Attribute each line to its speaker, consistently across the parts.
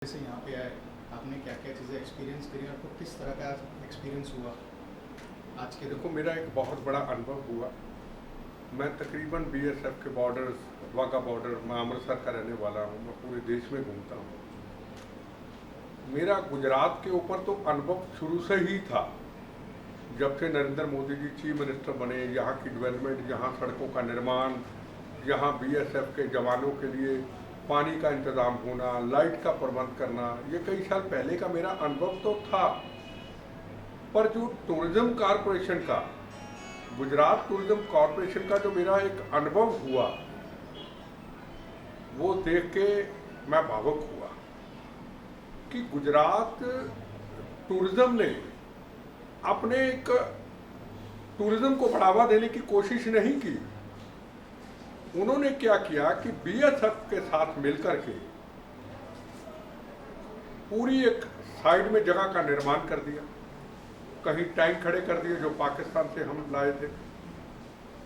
Speaker 1: से यहाँ पे आए, आपने क्या क्या चीज़ें एक्सपीरियंस करी, आपको किस तरह का एक्सपीरियंस हुआ आज के
Speaker 2: देखो, मेरा एक बहुत बड़ा अनुभव हुआ। मैं तकरीबन बीएसएफ के बॉर्डर्स, वाघा बॉर्डर, मैं अमृतसर का रहने वाला हूँ। मैं पूरे देश में घूमता हूँ। मेरा गुजरात के ऊपर तो अनुभव शुरू से ही था। जब से नरेंद्र मोदी जी चीफ मिनिस्टर बने, यहाँ की डेवलपमेंट, यहाँ सड़कों का निर्माण, यहाँ बीएसएफ के जवानों के लिए पानी का इंतज़ाम होना, लाइट का प्रबंध करना, ये कई साल पहले का मेरा अनुभव तो था। पर जो टूरिज्म कॉरपोरेशन का, गुजरात टूरिज्म कॉरपोरेशन का जो मेरा एक अनुभव हुआ, वो देख के मैं भावुक हुआ कि गुजरात टूरिज्म ने अपने एक टूरिज्म को बढ़ावा देने की कोशिश नहीं की। उन्होंने क्या किया कि बीएसएफ के साथ मिलकर के पूरी एक साइड में जगह का निर्माण कर दिया। कहीं टैंक खड़े कर दिए जो पाकिस्तान से हम लाए थे,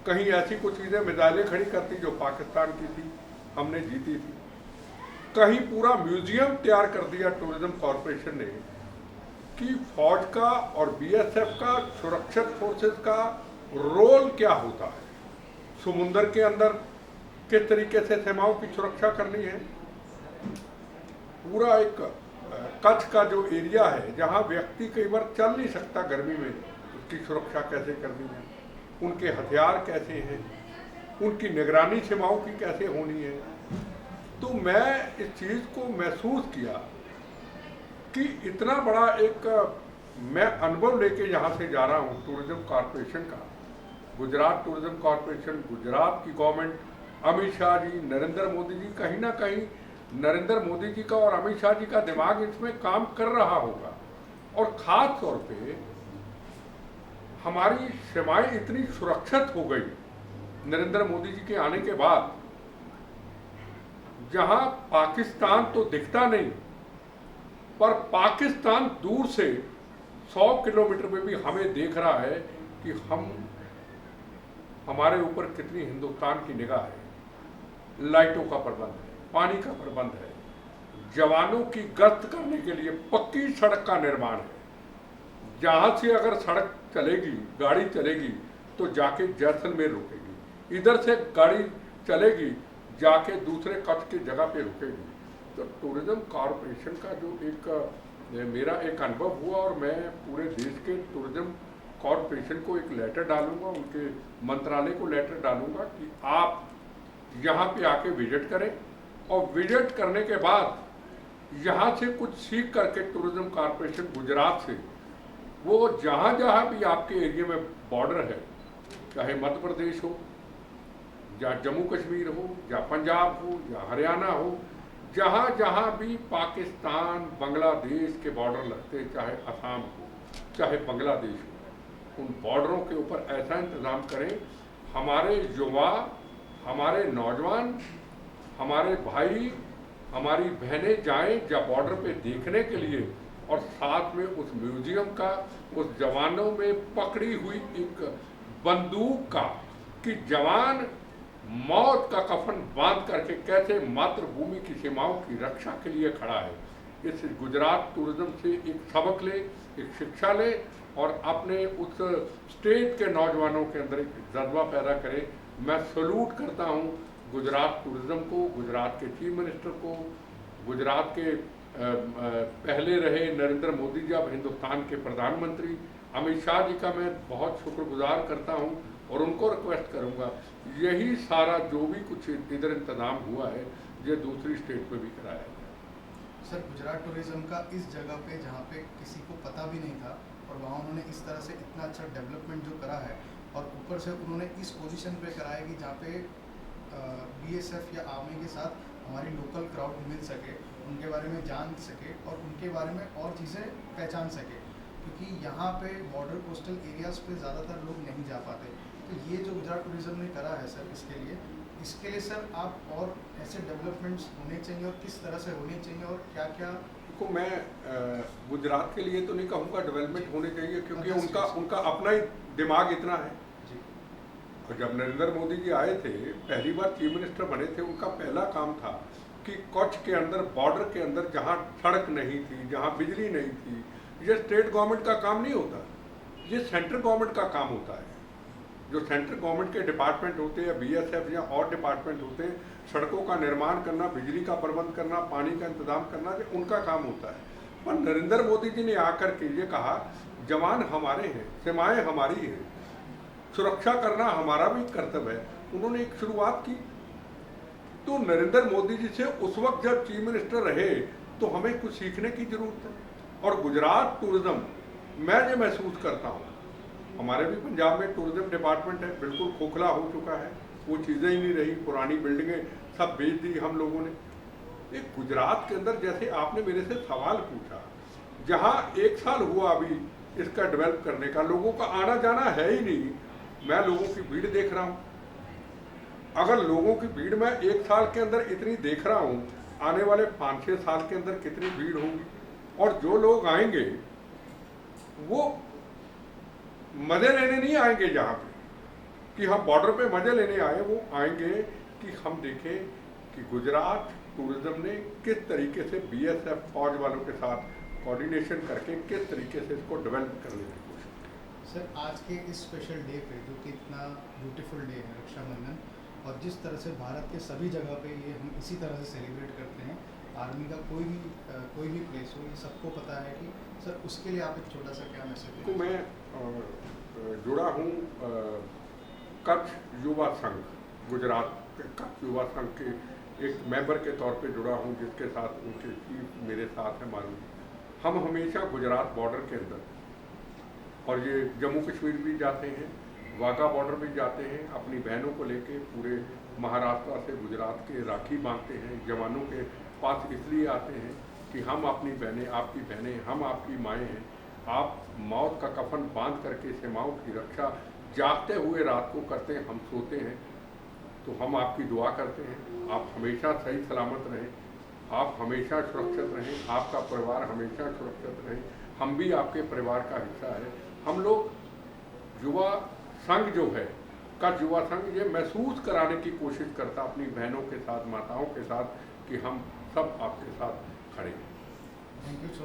Speaker 2: कहीं ऐसी कुछ चीज़ें, मिसाइलें खड़ी कर दी जो पाकिस्तान की थी, हमने जीती थी। कहीं पूरा म्यूजियम तैयार कर दिया टूरिज्म कॉरपोरेशन ने कि फौज का और बीएसएफ का, सुरक्षित फोर्सेस का रोल क्या होता है, समुंदर के अंदर किस तरीके से सीमाओं की सुरक्षा करनी है। पूरा एक कच्छ का जो एरिया है जहाँ व्यक्ति कई बार चल नहीं सकता गर्मी में, उसकी सुरक्षा कैसे करनी है, उनके हथियार कैसे हैं, उनकी निगरानी सीमाओं की कैसे होनी है। तो मैं इस चीज़ को महसूस किया कि इतना बड़ा एक मैं अनुभव लेके यहाँ से जा रहा हूँ टूरिज्म कॉरपोरेशन का। गुजरात टूरिज्म कॉरपोरेशन, गुजरात की गवर्नमेंट, अमित शाह जी, नरेंद्र मोदी जी, कहीं ना कहीं नरेंद्र मोदी जी का और अमित शाह जी का दिमाग इसमें काम कर रहा होगा। और ख़ास तौर पे हमारी सीमाएं इतनी सुरक्षित हो गई नरेंद्र मोदी जी के आने के बाद, जहां पाकिस्तान तो दिखता नहीं, पर पाकिस्तान दूर से 100 किलोमीटर में भी हमें देख रहा है कि हमारे ऊपर कितनी हिंदुस्तान की निगाह है। लाइटों का प्रबंध है, पानी का प्रबंध है, जवानों की गश्त करने के लिए पक्की सड़क का निर्माण है। जहाँ से अगर सड़क चलेगी, गाड़ी चलेगी तो जाके जैसलमेर रुकेगी, इधर से गाड़ी चलेगी जाके दूसरे कच्छ की जगह पे रुकेगी। तो टूरिज्म कॉरपोरेशन का जो एक मेरा एक अनुभव हुआ, और मैं पूरे देश के टूरिज्म कॉरपोरेशन को एक लेटर डालूंगा, उनके मंत्रालय को लेटर डालूंगा कि आप यहाँ पे आके विजिट करें, और विजिट करने के बाद यहाँ से कुछ सीख करके टूरिज्म कॉरपोरेशन गुजरात से वो जहाँ जहाँ भी आपके एरिया में बॉर्डर है, चाहे मध्य प्रदेश हो, या जम्मू कश्मीर हो, या पंजाब हो, या हरियाणा हो, जहाँ जहाँ भी पाकिस्तान बांग्लादेश के बॉर्डर लगते हैं, चाहे असम हो, चाहे बांग्लादेश हो, उन बॉर्डरों के ऊपर ऐसा इंतज़ाम करें हमारे युवा, हमारे नौजवान, हमारे भाई, हमारी बहनें जाएं या बॉर्डर पे देखने के लिए, और साथ में उस म्यूजियम का, उस जवानों में पकड़ी हुई एक बंदूक का, कि जवान मौत का कफन बांध करके कैसे मातृभूमि की सीमाओं की रक्षा के लिए खड़ा है। इस गुजरात टूरिज्म से एक सबक ले, एक शिक्षा ले, और अपने उस स्टेट के नौजवानों के अंदर एक जज्बा पैदा करे। मैं सैल्यूट करता हूँ गुजरात टूरिज्म को, गुजरात के चीफ मिनिस्टर को, गुजरात के पहले रहे नरेंद्र मोदी जी, अब हिंदुस्तान के प्रधानमंत्री अमित शाह जी का मैं बहुत शुक्रगुजार करता हूँ, और उनको रिक्वेस्ट करूँगा यही सारा जो भी कुछ इधर इंतज़ाम हुआ है ये दूसरी स्टेट में भी कराया जाए।
Speaker 1: सर, गुजरात टूरिज्म का इस जगह पे जहाँ पे किसी को पता भी नहीं था, और वहाँ उन्होंने इस तरह से इतना अच्छा डेवलपमेंट जो करा है, और ऊपर से उन्होंने इस पोजीशन पे करा है कि जहाँ पे बीएसएफ या आर्मी के साथ हमारी लोकल क्राउड मिल सके, उनके बारे में जान सके, और उनके बारे में और चीज़ें पहचान सके, क्योंकि यहाँ पे बॉर्डर कोस्टल एरियाज़ पे ज़्यादातर लोग नहीं जा पाते। तो ये जो गुजरात टूरिज्म ने करा है सर, इसके लिए सर आप और ऐसे डेवलपमेंट्स होने चाहिए, और किस तरह से होने चाहिए, और क्या क्या।
Speaker 2: देखो, मैं गुजरात के लिए तो नहीं कहूँगा डेवलपमेंट होने चाहिए, क्योंकि उनका अपना ही दिमाग इतना है। और जब नरेंद्र मोदी जी आए थे, पहली बार चीफ मिनिस्टर बने थे, उनका पहला काम था कि कच्छ के अंदर, बॉर्डर के अंदर जहाँ सड़क नहीं थी, जहाँ बिजली नहीं थी, ये स्टेट गवर्नमेंट का काम नहीं होता, ये सेंट्रल गवर्नमेंट का काम होता है। जो सेंट्रल गवर्नमेंट के डिपार्टमेंट होते हैं, बीएसएफ या और डिपार्टमेंट होते हैं, सड़कों का निर्माण करना, बिजली का प्रबंध करना, पानी का इंतजाम करना, ये उनका काम होता है। पर नरेंद्र मोदी जी ने आकर के ये कहा, जवान हमारे हैं, सीमाएं हमारी हैं, सुरक्षा करना हमारा भी कर्तव्य है। उन्होंने एक शुरुआत की। तो नरेंद्र मोदी जी से उस वक्त जब चीफ मिनिस्टर रहे तो हमें कुछ सीखने की जरूरत है। और गुजरात टूरिज्म, मैं ये महसूस करता हूँ, हमारे भी पंजाब में टूरिज्म डिपार्टमेंट है, बिल्कुल खोखला हो चुका है, वो चीज़ें ही नहीं रही, पुरानी बिल्डिंगें सब बेच दी हम लोगों ने। एक गुजरात के अंदर, जैसे आपने मेरे से सवाल पूछा, जहाँ 1 साल हुआ अभी इसका डेवलप करने का, लोगों का आना जाना है ही नहीं। मैं लोगों की भीड़ देख रहा हूँ, अगर लोगों की भीड़ मैं 1 साल के अंदर इतनी देख रहा हूँ, आने वाले 5-6 साल के अंदर कितनी भीड़ होगी। और जो लोग आएंगे वो मज़े लेने नहीं आएंगे यहाँ पे कि हम बॉर्डर पे मज़े लेने आए, वो आएंगे कि हम देखें कि गुजरात टूरिज्म ने किस तरीके से बीएसएफ फौज वालों के साथ कोऑर्डिनेशन करके किस तरीके से इसको डेवलप करने की कोशिश की।
Speaker 1: सर, आज के इस स्पेशल डे पे, जो कि इतना ब्यूटीफुल डे है, रक्षाबंधन, और जिस तरह से भारत के सभी जगह पे ये हम इसी तरह से सेलिब्रेट करते हैं, आर्मी का कोई भी प्लेस हो, ये सबको पता है कि सर उसके लिए आप एक छोटा सा क्या मैसेज
Speaker 2: तो मैं जुड़ा हूँ कच्छ युवा संघ, गुजरात के कच्छ युवा संघ के एक मेंबर के तौर पे जुड़ा हूँ, जिसके साथ उनके चीफ मेरे साथ हैं मालूम। हम हमेशा गुजरात बॉर्डर के अंदर, और ये जम्मू कश्मीर भी जाते हैं, वाघा बॉर्डर भी जाते हैं, अपनी बहनों को लेके पूरे महाराष्ट्र से गुजरात के राखी बांधते हैं। जवानों के पास इसलिए आते हैं कि हम अपनी बहनें, आपकी बहनें, हम आपकी माएँ हैं, आप मौत का कफन बांध करके सीमाओं की रक्षा जागते हुए रात को करते हैं, हम सोते हैं, तो हम आपकी दुआ करते हैं, आप हमेशा सही सलामत रहें, आप हमेशा सुरक्षित रहें, आपका परिवार हमेशा सुरक्षित रहे, हम भी आपके परिवार का हिस्सा है। हम लोग युवा संघ जो है, कच्छ युवा संघ, ये महसूस कराने की कोशिश करता अपनी बहनों के साथ, माताओं के साथ, कि हम सब आपके साथ खड़े हैं।
Speaker 1: Thank you so